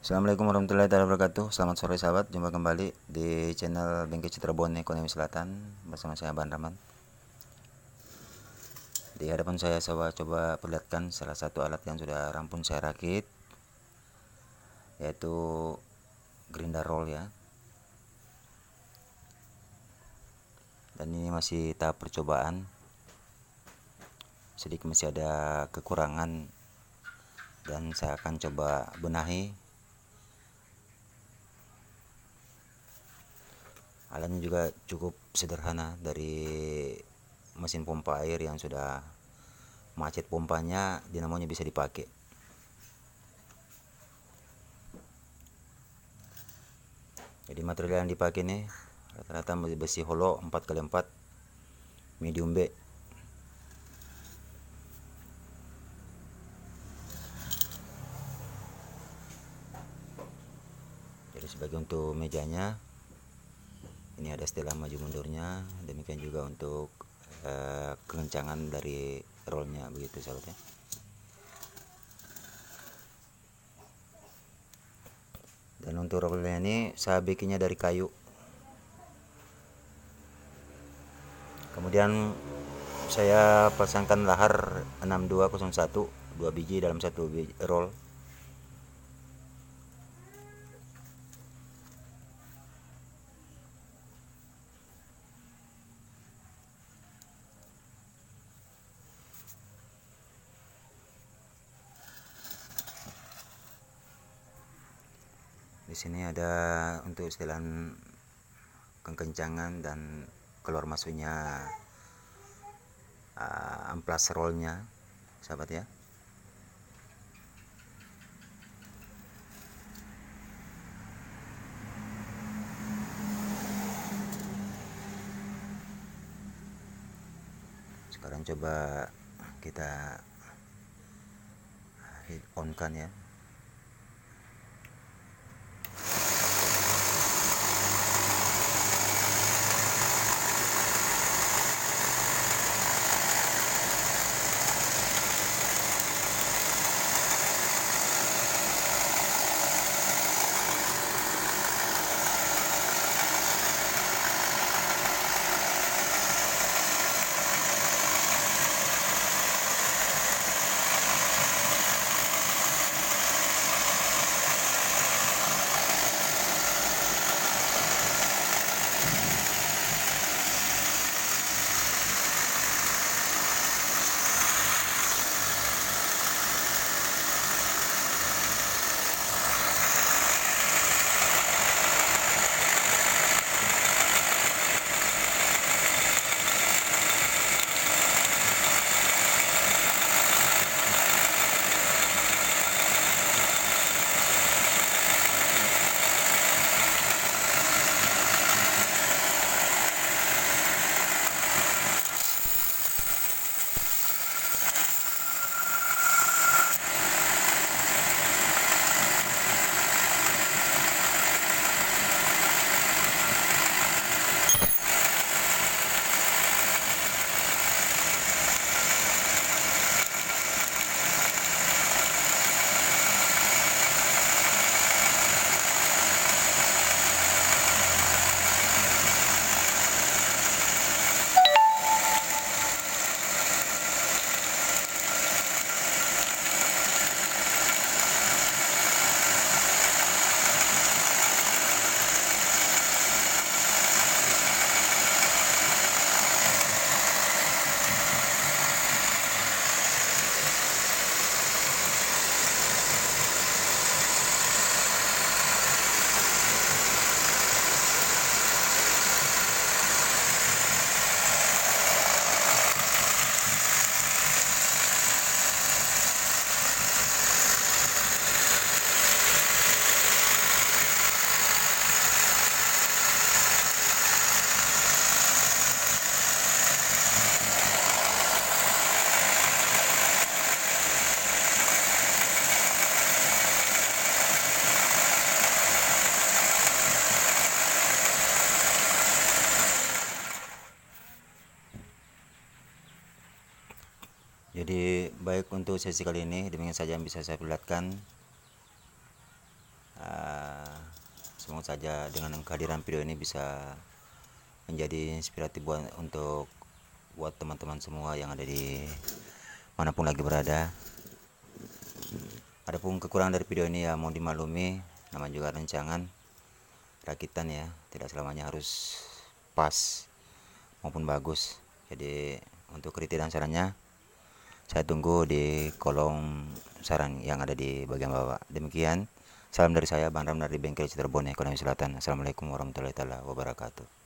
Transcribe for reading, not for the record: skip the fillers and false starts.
Assalamualaikum warahmatullahi wabarakatuh. Selamat sore sahabat, jumpa kembali di channel Bengkel Citra Bone Ekonomi Selatan bersama saya Bang Rahman. Di hadapan saya coba perlihatkan salah satu alat yang sudah rampung saya rakit, yaitu grinder roll ya. Dan ini masih tahap percobaan, sedikit masih ada kekurangan dan saya akan coba benahi. Alatnya juga cukup sederhana, dari mesin pompa air yang sudah macet pompanya, dinamonya bisa dipakai. Jadi material yang dipakai nih rata-rata besi holo 4x4 medium B. Jadi sebagai untuk mejanya ini ada setelah maju mundurnya, demikian juga untuk kekencangan dari rollnya, begitu sahabat ya. Dan untuk rollnya ini saya bikinnya dari kayu, kemudian saya pasangkan lahar 6201 2 biji dalam satu roll. Di sini ada untuk setelan kekencangan dan keluar masuknya amplas rollnya sahabat ya. Sekarang coba kita on kan ya. Jadi baik untuk sesi kali ini demikian saja yang bisa saya perlihatkan. Eh, semoga saja dengan kehadiran video ini bisa menjadi inspiratif buat teman-teman semua yang ada di manapun lagi berada. Adapun kekurangan dari video ini ya mau dimaklumi, namanya juga rancangan rakitan ya, tidak selamanya harus pas maupun bagus. Jadi untuk kritik dan sarannya saya tunggu di kolom saran yang ada di bagian bawah. Demikian, salam dari saya Bang Ram dari Bengkel Cirebon Ekonomi Selatan. Assalamualaikum warahmatullahi wabarakatuh.